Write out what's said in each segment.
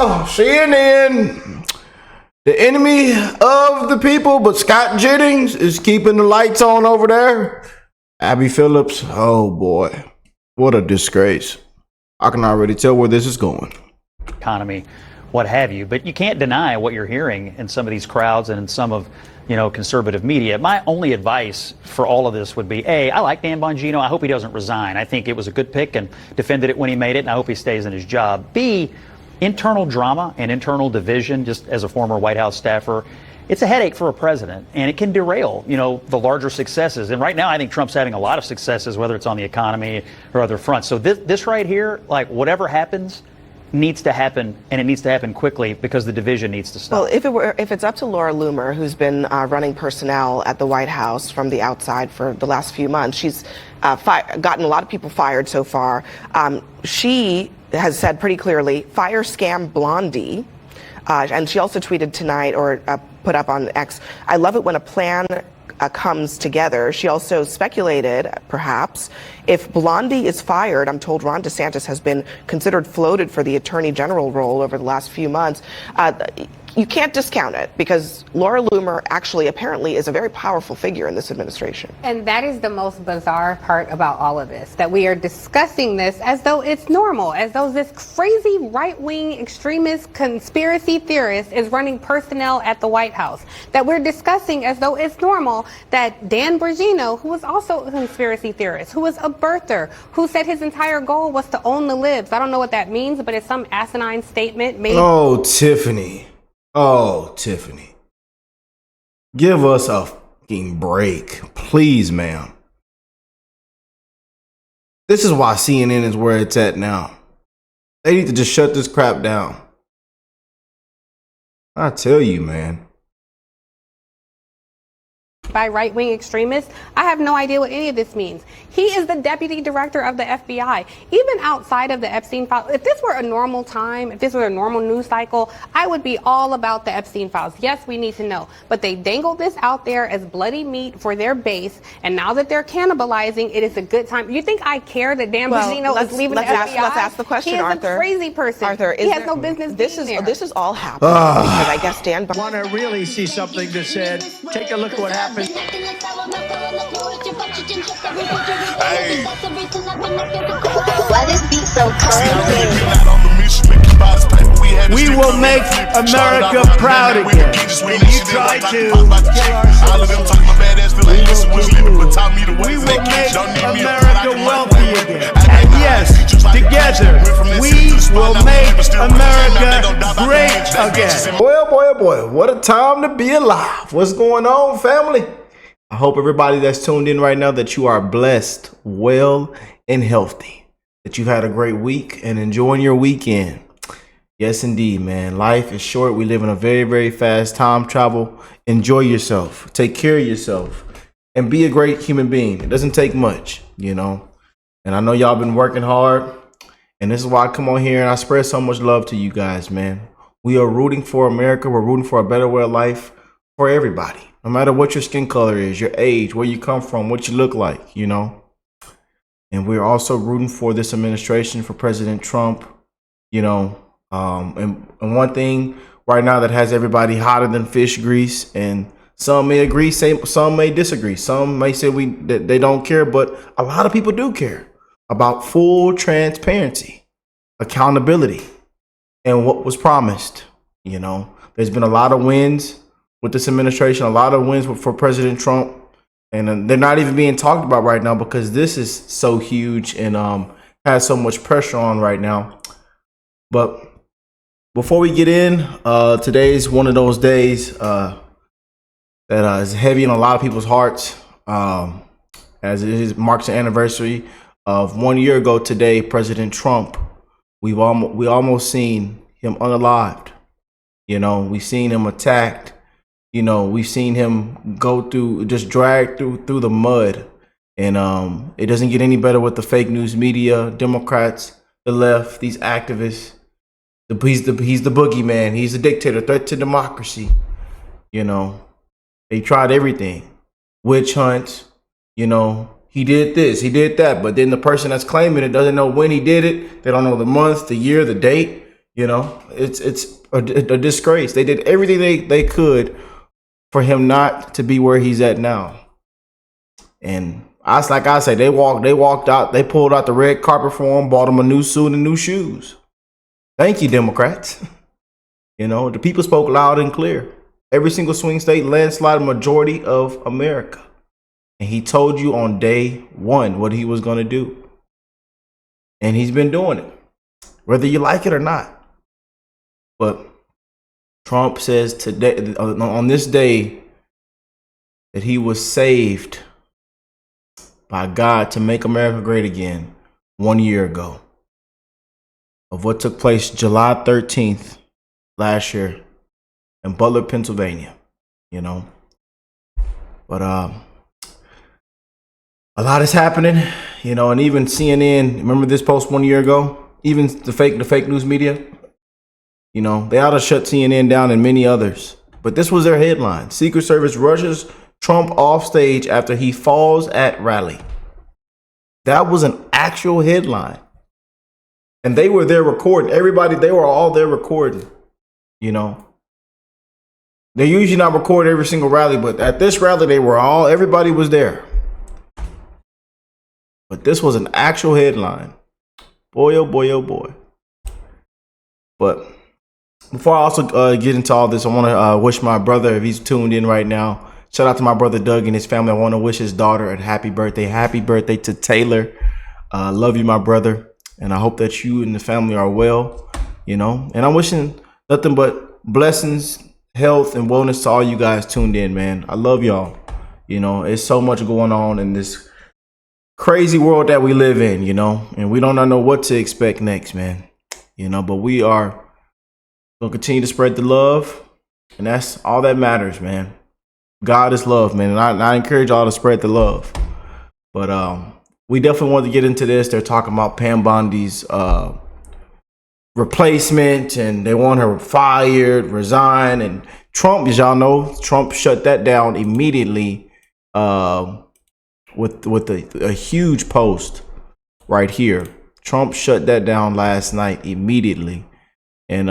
Well, CNN, the enemy of the people, but Scott Jennings is keeping the lights on over there. Abby Phillips, oh boy, what a disgrace. I can already tell where this is going. Economy, what have you, but you can't deny what you're hearing in some of these crowds and in some of, conservative media. My only advice for all of this would be, A, I like Dan Bongino. I hope he doesn't resign. I think it was a good pick and defended it when he made it, and I hope he stays in his job. B, internal drama and internal division, just as a former White House staffer, it's a headache for a president, and it can derail, the larger successes. And right now, I think Trump's having a lot of successes, whether it's on the economy or other fronts. So this right here, like whatever happens, needs to happen, and it needs to happen quickly because the division needs to stop. Well, if it's up to Laura Loomer, who's been running personnel at the White House from the outside for the last few months, she's gotten a lot of people fired so far. She has said pretty clearly, fire scam Bondi. And she also tweeted tonight, or put up on X, I love it when a plan comes together. She also speculated, perhaps, if Bondi is fired, I'm told Ron DeSantis has been considered floated for the attorney general role over the last few months. You can't discount it because Laura Loomer actually apparently is a very powerful figure in this administration. And that is the most bizarre part about all of this, that we are discussing this as though it's normal, as though this crazy right-wing extremist conspiracy theorist is running personnel at the White House, that we're discussing as though it's normal that Dan Bongino, who was also a conspiracy theorist, who was a birther, who said his entire goal was to own the libs. I don't know what that means, but it's some asinine statement made. Oh, Tiffany. Give us a fucking break. Please, ma'am. This is why CNN is where it's at now. They need to just shut this crap down. I tell you, man. By right-wing extremists, I have no idea what any of this means. He is the deputy director of the FBI. Even outside of the Epstein files, if this were a normal time, if this were a normal news cycle, I would be all about the Epstein files. Yes, we need to know. But they dangled this out there as bloody meat for their base, and now that they're cannibalizing, it is a good time. You think I care that Dan Bongino is leaving the FBI? Let's ask the question, Arthur. He is a crazy person. Arthur, he has no business being there. This is all happening because I guess Dan Bongino... Want to really see something that said, take a look at what happened. Hey. Why this beat so cold? We will make America proud again. And you try to kill our We will make America wealthy again. And yes, together, we will make America great again. Boy, what a time to be alive. What's going on, family? I hope everybody that's tuned in right now that you are blessed, well, and healthy. That you've had a great week and enjoying your weekend. Yes, indeed, man. Life is short. We live in a very, very fast time travel. Enjoy yourself. Take care of yourself. And be a great human being. It doesn't take much, And I know y'all been working hard. And this is why I come on here and I spread so much love to you guys, man. We are rooting for America. We're rooting for a better way of life for everybody. No matter what your skin color is, your age, where you come from, what you look like, And we're also rooting for this administration, for President Trump, And one thing right now that has everybody hotter than fish grease, and some may agree, some may disagree. Some may say that they don't care, but a lot of people do care about full transparency, accountability, and what was promised. There's been a lot of wins with this administration, a lot of wins for President Trump, and they're not even being talked about right now because this is so huge and has so much pressure on right now. But before we get in, today's one of those days that is heavy in a lot of people's hearts, as it marks the anniversary of 1 year ago today. President Trump, we almost seen him unalived. We've seen him attacked. We've seen him just drag through the mud, and it doesn't get any better with the fake news media, Democrats, the left, these activists. He's the boogeyman. He's a dictator, threat to democracy. They tried everything, witch hunts. He did this, he did that, but then the person that's claiming it doesn't know when he did it. They don't know the month, the year, the date. You know, it's a disgrace. They did everything they could for him not to be where he's at now. And like I say, they walked out, they pulled out the red carpet for him, bought him a new suit and new shoes. Thank you, Democrats. You know, the people spoke loud and clear. Every single swing state, landslide majority of America. And he told you on day one what he was going to do. And he's been doing it, whether you like it or not. But Trump says today, on this day, that he was saved by God to make America great again 1 year ago of what took place July 13th last year in Butler, Pennsylvania, you know. But a lot is happening, you know, and even CNN, remember this post 1 year ago? Even the fake news media, you know, they ought to shut CNN down and many others. But this was their headline. Secret Service rushes Trump off stage after he falls at rally. That was an actual headline. And they were there recording. Everybody, they were all there recording, you know. They're usually not recording every single rally, but at this rally, everybody was there. But this was an actual headline. Boy, oh boy, oh boy. But before I also get into all this, I want to wish my brother, if he's tuned in right now, shout out to my brother Doug and his family. I want to wish his daughter a happy birthday. Happy birthday to Taylor. Love you, my brother. And I hope that you and the family are well, you know. And I'm wishing nothing but blessings, health, and wellness to all you guys tuned in, man. I love y'all. You know, it's so much going on in this crazy world that we live in, you know. And we don't know what to expect next, man. You know, but we are going to continue to spread the love. And that's all that matters, man. God is love, man. And I encourage y'all to spread the love. But we definitely want to get into this. They're talking about Pam Bondi's replacement, and they want her fired, resign. And Trump, as y'all know, Trump shut that down immediately with a huge post right here. Trump shut that down last night immediately, and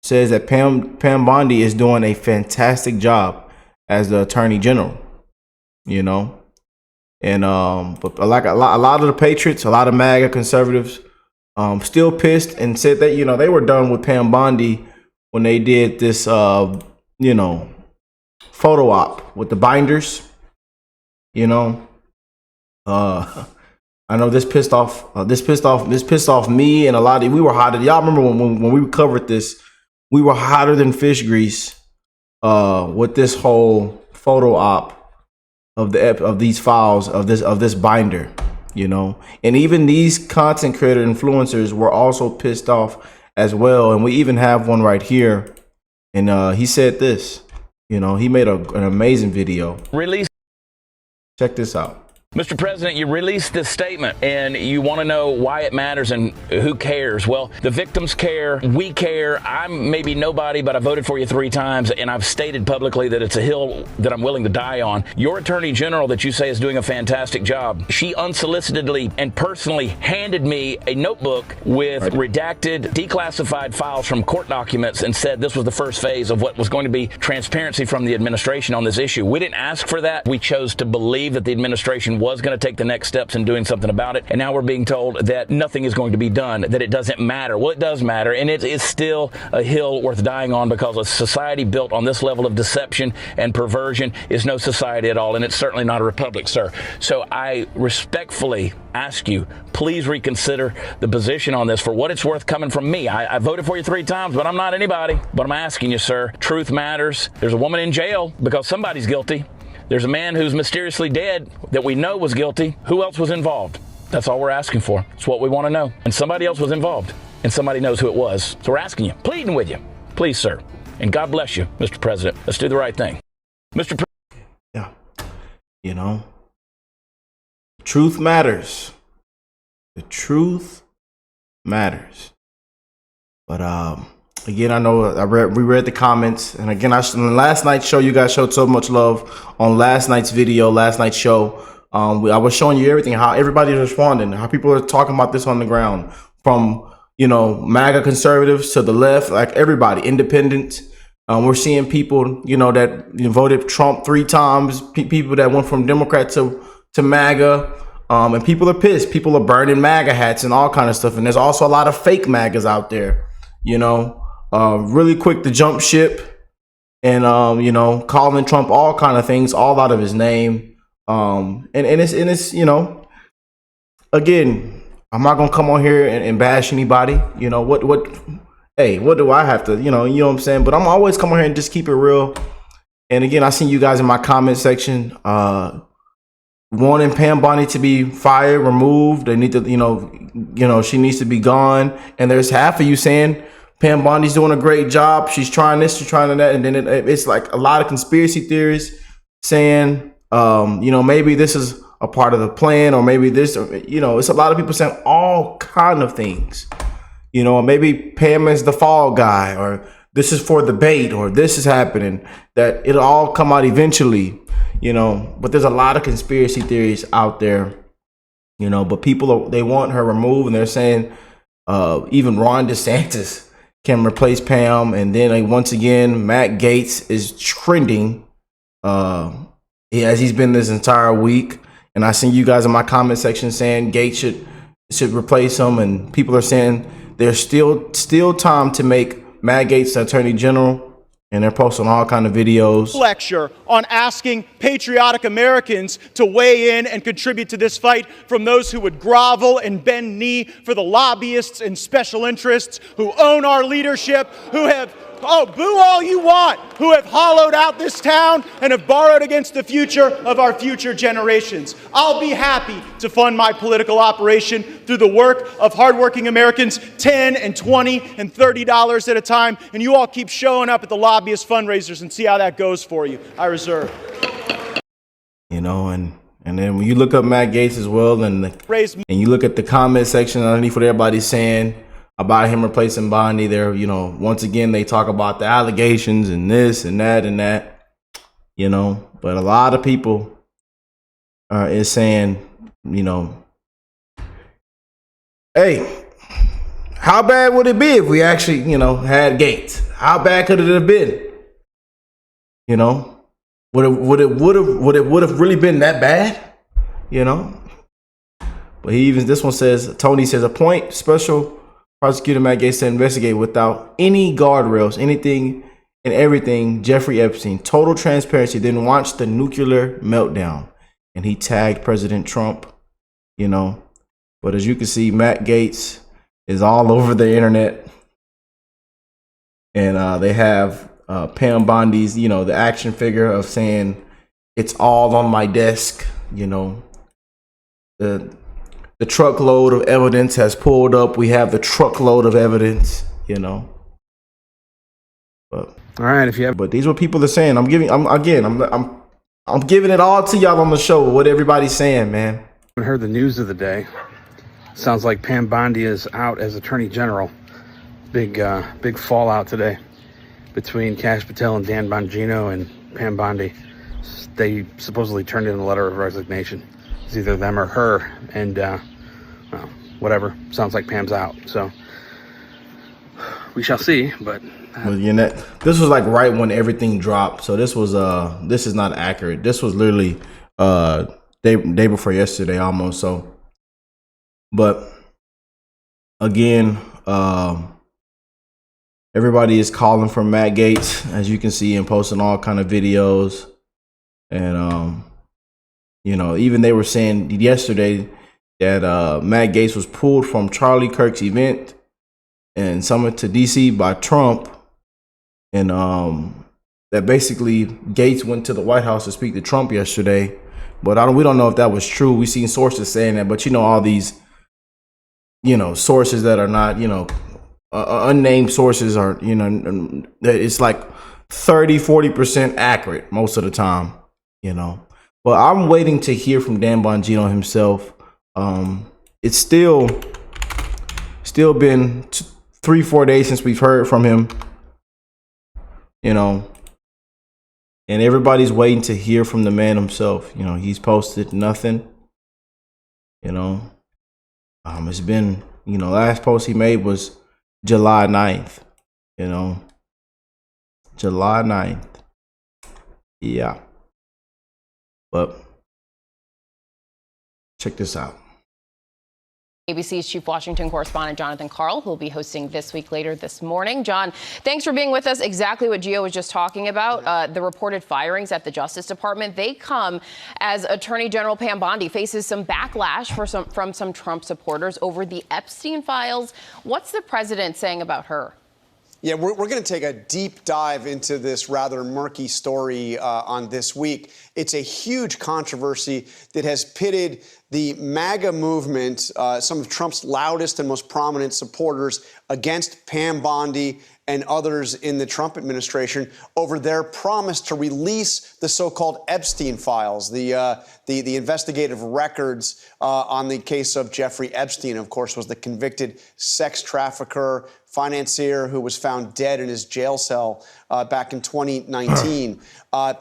says that Pam Bondi is doing a fantastic job as the Attorney General, you know. And but like a lot of the patriots, a lot of MAGA conservatives still pissed and said that, you know, they were done with Pam Bondi when they did this you know, photo op with the binders, you know. I know this pissed off me and a lot of, we were hotter. Y'all remember when we covered this, we were hotter than fish grease with this whole photo op of these files of this binder, you know. And even these content creator influencers were also pissed off as well. And we even have one right here, and he said this, you know, he made an amazing video. Release. Check this out. Mr. President, you released this statement and you want to know why it matters and who cares. Well, the victims care. We care. I'm maybe nobody, but I voted for you 3 times, and I've stated publicly that it's a hill that I'm willing to die on. Your Attorney General that you say is doing a fantastic job, she unsolicitedly and personally handed me a notebook with redacted, declassified files from court documents and said this was the first phase of what was going to be transparency from the administration on this issue. We didn't ask for that. We chose to believe that the administration was going to take the next steps in doing something about it. And now we're being told that nothing is going to be done, that it doesn't matter. Well, it does matter. And it is still a hill worth dying on, because a society built on this level of deception and perversion is no society at all. And it's certainly not a republic, sir. So I respectfully ask you, please reconsider the position on this for what it's worth coming from me. I voted for you 3 times, but I'm not anybody. But I'm asking you, sir, truth matters. There's a woman in jail because somebody's guilty. There's a man who's mysteriously dead that we know was guilty. Who else was involved? That's all we're asking for. It's what we want to know. And somebody else was involved, and somebody knows who it was. So we're asking you, pleading with you, please, sir. And God bless you, Mr. President. Let's do the right thing. Mr. Yeah. You know, truth matters. The truth matters. But again, I know we read the comments, and again, on last night's show, you guys showed so much love on last night's video, last night's show. I was showing you everything, how everybody's responding, how people are talking about this on the ground, from MAGA conservatives to the left, like everybody, independents. We're seeing people, that voted Trump 3 times, people that went from Democrat to MAGA. And people are pissed. People are burning MAGA hats and all kind of stuff. And there's also a lot of fake MAGAs out there, really quick to jump ship and, calling Trump all kind of things, all out of his name. And it's, again, I'm not going to come on here and bash anybody. What do I have to, you know what I'm saying? But I'm always coming here and just keep it real. And again, I seen you guys in my comment section, wanting Pam Bondi to be fired, removed. They need to, she needs to be gone. And there's half of you saying Pam Bondi's doing a great job. She's trying this, she's trying that. And then it's like a lot of conspiracy theories saying, maybe this is a part of the plan, or maybe this, it's a lot of people saying all kind of things, maybe Pam is the fall guy, or this is for the bait, or this is happening, that it'll all come out eventually. But there's a lot of conspiracy theories out there, but people they want her removed, and they're saying even Ron DeSantis can replace Pam. And then once again, Matt Gaetz is trending as he's been this entire week. And I seen you guys in my comment section saying Gaetz should replace him, and people are saying there's still time to make Matt Gaetz the Attorney General. And they're posting all kind of videos. Lecture on asking patriotic Americans to weigh in and contribute to this fight from those who would grovel and bend knee for the lobbyists and special interests who own our leadership, who have, boo all you want, who have hollowed out this town and have borrowed against the future of our future generations. I'll be happy to fund my political operation through the work of hardworking Americans, $10 and $20 and $30 at a time, and you all keep showing up at the lobbyist fundraisers and see how that goes for you. I reserve. And then when you look up Matt Gaetz as well, and you look at the comment section underneath what everybody's saying about him replacing Bondi, there, once again, they talk about the allegations and this and that, but a lot of people is saying, hey, how bad would it be if we actually, had Gaetz? How bad could it have been? Would it have really been that bad? But this one says, Tony says, appoint special prosecutor Matt Gaetz to investigate without any guardrails, anything and everything. Jeffrey Epstein, total transparency. Didn't watch the nuclear meltdown, and he tagged President Trump. But as you can see, Matt Gaetz is all over the internet, and they have Pam Bondi's, the action figure of saying it's all on my desk. The truckload of evidence has pulled up. We have the truckload of evidence, But all right, but these are what people are saying. I'm giving it all to y'all on the show. What everybody's saying, man. I heard the news of the day. Sounds like Pam Bondi is out as Attorney General. Big fallout today between Kash Patel and Dan Bongino and Pam Bondi. They supposedly turned in a letter of resignation. It's either them or her, and whatever. Sounds like Pam's out, so we shall see. But this was like right when everything dropped, so this is not accurate. This was literally day before yesterday almost. So, but again, everybody is calling for Matt Gaetz, as you can see, and posting all kind of videos, and even they were saying yesterday that Matt Gaetz was pulled from Charlie Kirk's event and summoned to DC by Trump, and that basically Gaetz went to the White House to speak to Trump yesterday. But we don't know if that was true. We've seen sources saying that, but all these sources that are not unnamed sources are it's like 30-40% accurate most of the time. But I'm waiting to hear from Dan Bongino himself. It's still been 3-4 days since we've heard from him, and everybody's waiting to hear from the man himself. He's posted nothing. It's been You know, last post he made was July 9th. You know, July 9th. Yeah. But check this out. ABC's Chief Washington correspondent Jonathan Karl, who will be hosting This Week later this morning. John, thanks for being with us. Exactly what Gio was just talking about. The reported firings at the Justice Department, they come as Attorney General Pam Bondi faces some backlash from some Trump supporters over the Epstein files. What's the president saying about her? Yeah, we're going to take a deep dive into this rather murky story on This Week. It's a huge controversy that has pitted the MAGA movement, some of Trump's loudest and most prominent supporters, against Pam Bondi and others in the Trump administration over their promise to release the so-called Epstein files, the investigative records on the case of Jeffrey Epstein, of course, was the convicted sex trafficker, financier who was found dead in his jail cell back in 2019.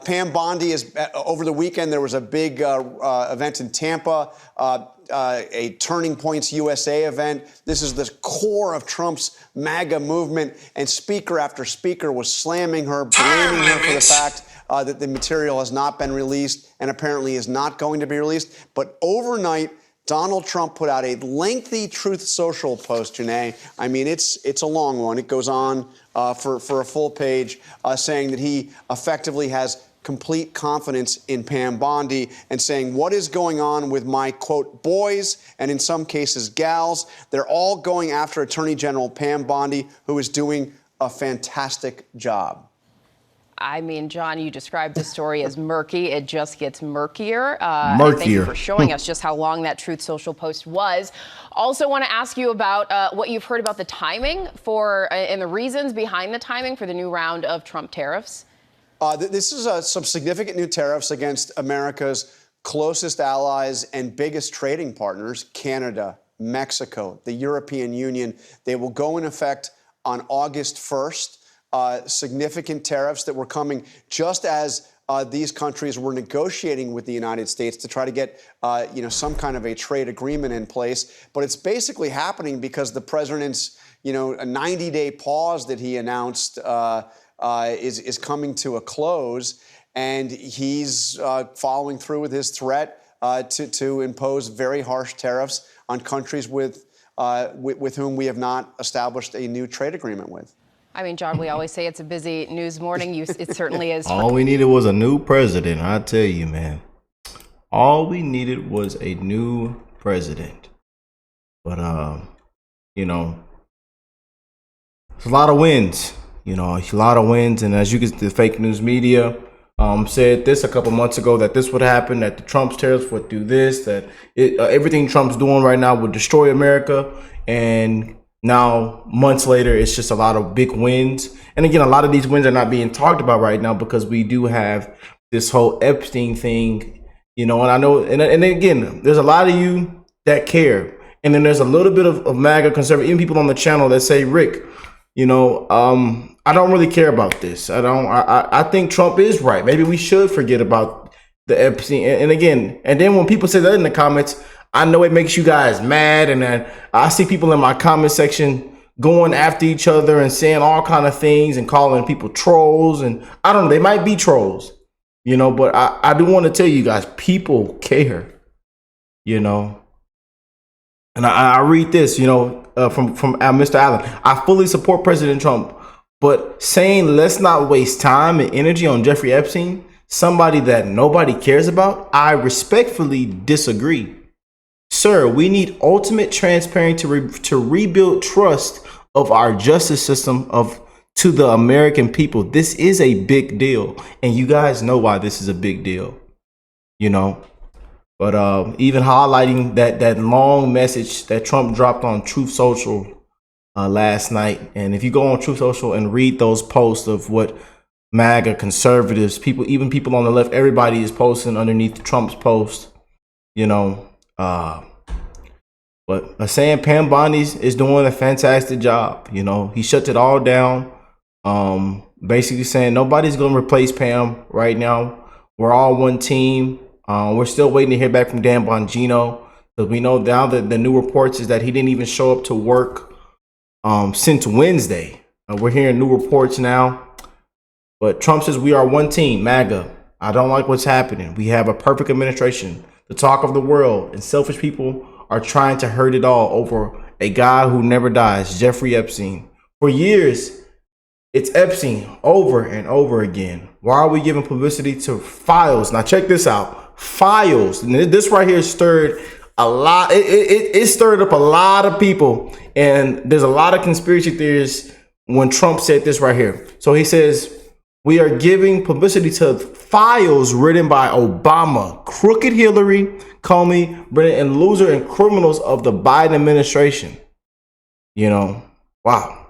Pam Bondi is, over the weekend, there was a big event in Tampa, a Turning Points USA event. This is the core of Trump's MAGA movement, and speaker after speaker was slamming her, blaming her for the fact that the material has not been released and apparently is not going to be released. But overnight, Donald Trump put out a lengthy Truth Social post, Janae. I mean, it's a long one. It goes on for a full page, saying that he effectively has complete confidence in Pam Bondi and saying, what is going on with my, quote, boys, and in some cases gals? They're all going after Attorney General Pam Bondi, who is doing a fantastic job. I mean, John, you described the story as murky. It just gets murkier. Murkier. Thank you for showing us just how long that Truth Social post was. Also want to ask you about what you've heard about the timing for and the reasons behind the timing for the new round of Trump tariffs. This is some significant new tariffs against America's closest allies and biggest trading partners, Canada, Mexico, the European Union. They will go in effect on August 1st. Significant tariffs that were coming just as these countries were negotiating with the United States to try to get, some kind of a trade agreement in place. But it's basically happening because the president's, a 90-day pause that he announced is coming to a close, and he's following through with his threat to impose very harsh tariffs on countries with whom we have not established a new trade agreement with. I mean, John, we always say it's a busy news morning. It certainly is. All we needed was a new president. I tell you, man. All we needed was a new president. But, it's a lot of wins. A lot of wins. And as you can see, the fake news media said this a couple months ago, that this would happen, that the Trump's tariffs would do this, that everything Trump's doing right now would destroy America. And now, months later, it's just a lot of big wins. And again, a lot of these wins are not being talked about right now because we do have this whole Epstein thing, and I know, and again, there's a lot of you that care. And then there's a little bit of MAGA conservative, even people on the channel that say, Rick, I don't really care about this. I think Trump is right. Maybe we should forget about the Epstein. And then when people say that in the comments, I know it makes you guys mad, and then I see people in my comment section going after each other and saying all kind of things and calling people trolls. And I don't know, they might be trolls, but I do want to tell you guys, people care, And I read this, from Mr. Allen. I fully support President Trump, but saying let's not waste time and energy on Jeffrey Epstein, somebody that nobody cares about, I respectfully disagree. Sir, we need ultimate transparency to rebuild trust of our justice system to the American people. This is a big deal, and you guys know why this is a big deal, But even highlighting that long message that Trump dropped on Truth Social last night, and if you go on Truth Social and read those posts of what MAGA conservatives, even people on the left, everybody is posting underneath Trump's post, but saying Pam Bondi is doing a fantastic job. He shut it all down. Basically saying nobody's going to replace Pam right now. We're all one team. We're still waiting to hear back from Dan Bongino Because we know now that the new reports is that he didn't even show up to work since Wednesday. We're hearing new reports now. But Trump says we are one team, MAGA. I don't like what's happening. We have a perfect administration, the talk of the world, and selfish people are trying to hurt it all over a guy who never dies, Jeffrey Epstein. For years, it's Epstein over and over again. Why are we giving publicity to files? Now check this out. Files. And this right here stirred a lot. It stirred up a lot of people. And there's a lot of conspiracy theories when Trump said this right here. So he says, we are giving publicity to files written by Obama, crooked Hillary, Comey, Brennan, and loser and criminals of the Biden administration. You know, wow.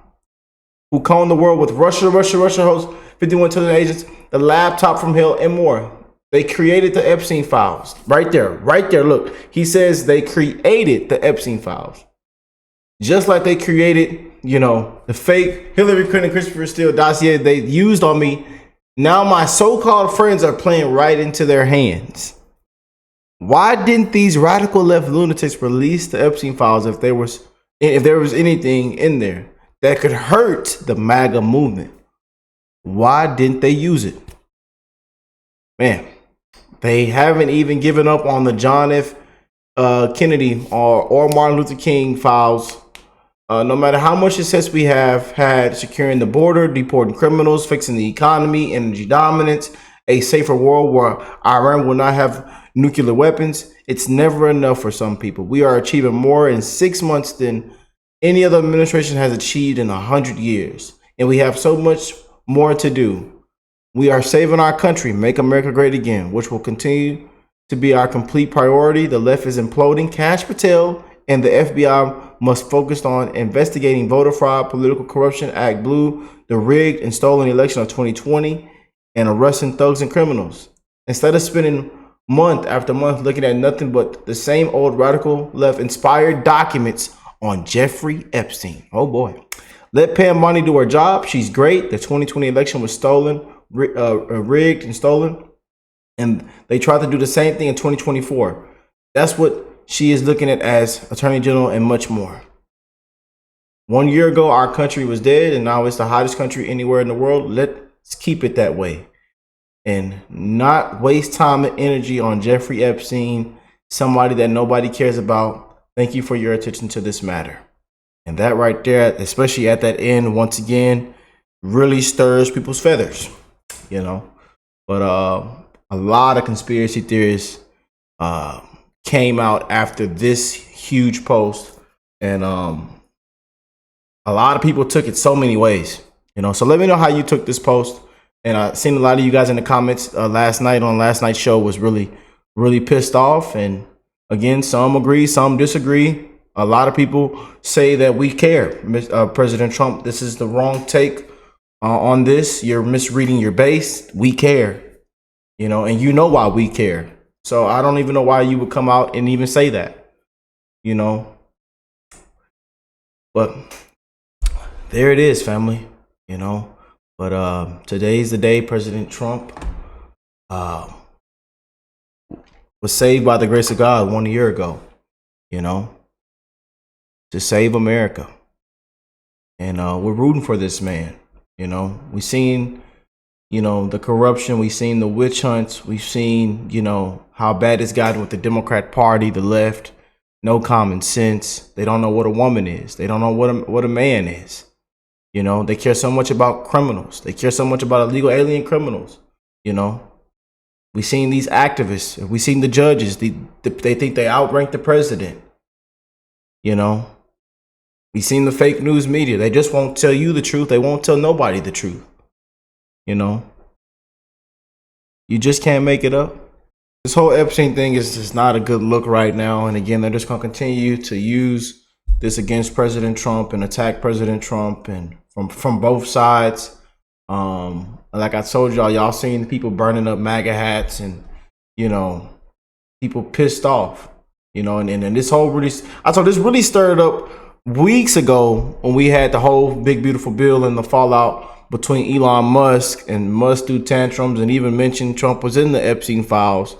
Who combed the world with Russia hosts, 51 intelligence agents, the laptop from hell, and more. They created the Epstein files. Right there. Look, he says they created the Epstein files. Just like they created, you know, the fake Hillary Clinton, Christopher Steele dossier they used on me. Now my so-called friends are playing right into their hands. Why didn't these radical left lunatics release the Epstein files if there was anything in there that could hurt the MAGA movement? Why didn't they use it? Man, they haven't even given up on the John F. Kennedy or Martin Luther King files. No matter how much success we have had securing the border, deporting criminals, fixing the economy, energy dominance, a safer world where Iran will not have nuclear weapons, it's never enough for some people. We are achieving more in 6 months than any other administration has achieved in 100 years. And we have so much more to do. We are saving our country, make America great again, which will continue to be our complete priority. The left is imploding. Cash Patel and the FBI must focus on investigating voter fraud, political corruption, Act Blue, the rigged and stolen election of 2020, and arresting thugs and criminals. Instead of spending month after month looking at nothing but the same old radical left inspired documents on Jeffrey Epstein. Oh boy. Let Pam Bondi do her job. She's great. The 2020 election was stolen, rigged and stolen. And they tried to do the same thing in 2024. That's what she is looking at as Attorney General and much more. 1 year ago, our country was dead, and now it's the hottest country anywhere in the world. Let's keep it that way and not waste time and energy on Jeffrey Epstein, somebody that nobody cares about. Thank you for your attention to this matter. And that right there, especially at that end, once again, really stirs people's feathers, you know. But a lot of conspiracy theories came out after this huge post, and a lot of people took it so many ways, you know. So let me know how you took this post. And I seen a lot of you guys in the comments last night on last night's show was really pissed off. And again, some agree, some disagree. A lot of people say that we care. President Trump, this is the wrong take on this. You're misreading your base. We care, you know, and you know why we care. So I don't even know why you would come out and even say that, you know. But there it is, family, you know. But today's the day President Trump was saved by the grace of God 1 year ago, you know, to save America. And we're rooting for this man, you know. We've seen, you know, the corruption. We've seen the witch hunts. We've seen, you know, how bad it's gotten with the Democrat Party, the left. No common sense. They don't know what a woman is. They don't know what a man is. You know, they care so much about criminals. They care so much about illegal alien criminals. You know, we've seen these activists. We've seen the judges. They think they outrank the president. You know, we've seen the fake news media. They just won't tell you the truth. They won't tell nobody the truth. You know, you just can't make it up. This whole Epstein thing is just not a good look right now. And again, they're just going to continue to use this against President Trump and attack President Trump, and from both sides. Like I told y'all seen people burning up MAGA hats, and, you know, people pissed off, you know, and this whole this really stirred up weeks ago when we had the whole big beautiful bill and the fallout between Elon Musk, and Musk threw tantrums and even mentioned Trump was in the Epstein files.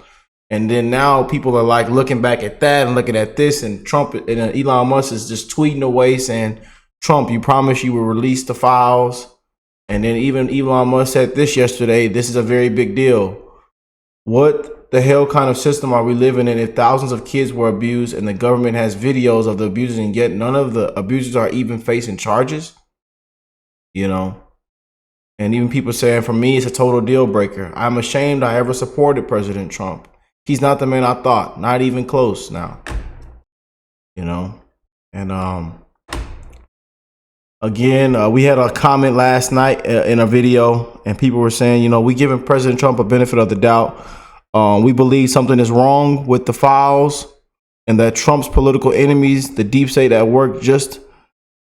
And then now people are like looking back at that and looking at this, and Trump and Elon Musk is just tweeting away saying, Trump, you promised you will release the files. And then even Elon Musk said this yesterday, this is a very big deal. What the hell kind of system are we living in if thousands of kids were abused and the government has videos of the abusers and yet none of the abusers are even facing charges? You know? And even people saying, for me, it's a total deal breaker. I'm ashamed I ever supported President Trump. He's not the man I thought, not even close now. You know? And again, we had a comment last night in a video, and people were saying, you know, we giving President Trump a benefit of the doubt. We believe something is wrong with the files and that Trump's political enemies, the deep state at work, just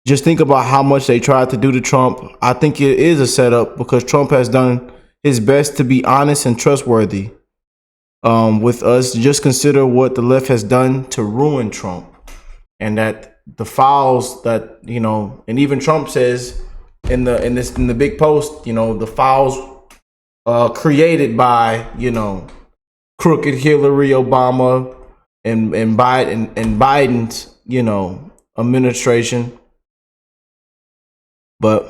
think about how much they tried to do to Trump. I think it is a setup because Trump has done his best to be honest and trustworthy with us. Just consider what the left has done to ruin Trump, and that the files that, you know, and even Trump says in the big post, you know, the files created by, you know, crooked Hillary, Obama, and Biden's, you know, administration. But,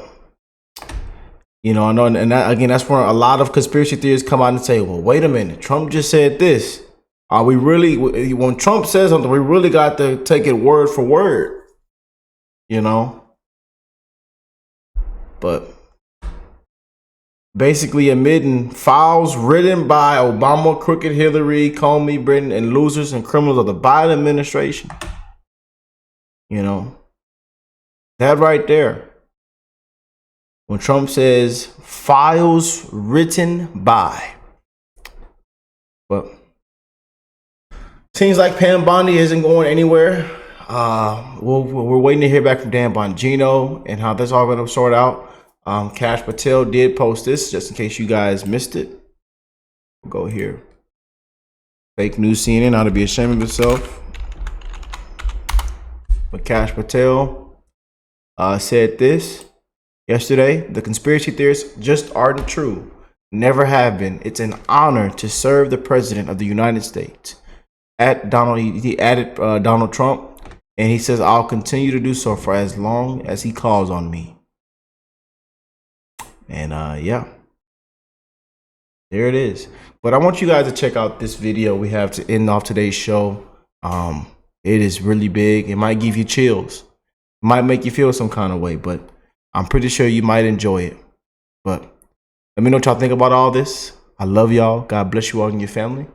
you know, I know, and that, again, that's where a lot of conspiracy theorists come out and say, well, wait a minute, Trump just said this. Are we really, when Trump says something, we really got to take it word for word, you know? But basically admitting files written by Obama, crooked Hillary, Comey, Britain, and losers and criminals of the Biden administration. You know, that right there. When Trump says files written by. But seems like Pam Bondi isn't going anywhere. We're waiting to hear back from Dan Bongino and how that's all going to sort out. Cash Patel did post this just in case you guys missed it. We'll go here. Fake news CNN ought to be ashamed of itself. But Cash Patel said this yesterday. The conspiracy theorists just aren't true. Never have been. It's an honor to serve the president of the United States. He added Donald Trump, and he says, I'll continue to do so for as long as he calls on me. And yeah, there it is. But I want you guys to check out this video we have to end off today's show. It is really big. It might give you chills. It might make you feel some kind of way, but I'm pretty sure you might enjoy it. But let me know what y'all think about all this. I love y'all. God bless you all and your family.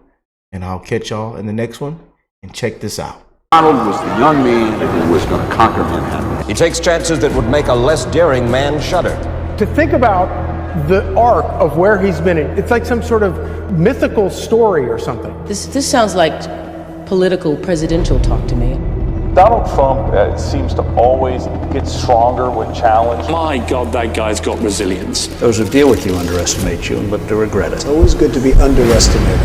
And I'll catch y'all in the next one. And check this out. Donald was the young man who was going to conquer Manhattan. He takes chances that would make a less daring man shudder. To think about the arc of where he's been in, it's like some sort of mythical story or something. This sounds like political presidential talk to me. Donald Trump seems to always get stronger when challenged. My God, that guy's got resilience. Those who deal with you underestimate you and live to regret it. It's always good to be underestimated.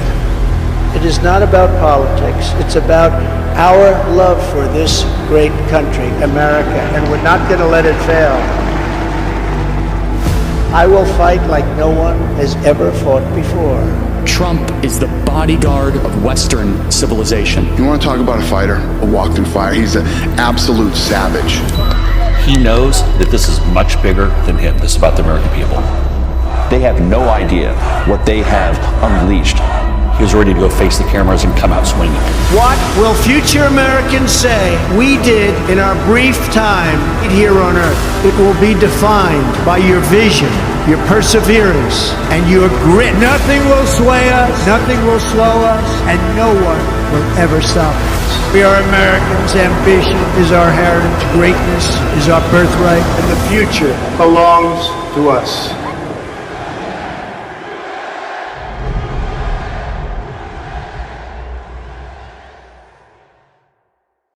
It is not about politics. It's about our love for this great country, America, and we're not going to let it fail. I will fight like no one has ever fought before. Trump is the bodyguard of Western civilization. You want to talk about a fighter, a walk through fire? He's an absolute savage. He knows that this is much bigger than him. This is about the American people. They have no idea what they have unleashed. He was ready to go face the cameras and come out swinging. What will future Americans say we did in our brief time here on Earth? It will be defined by your vision, your perseverance, and your grit. Nothing will sway us, nothing will slow us, and no one will ever stop us. We are Americans. Ambition is our heritage. Greatness is our birthright, and the future belongs to us.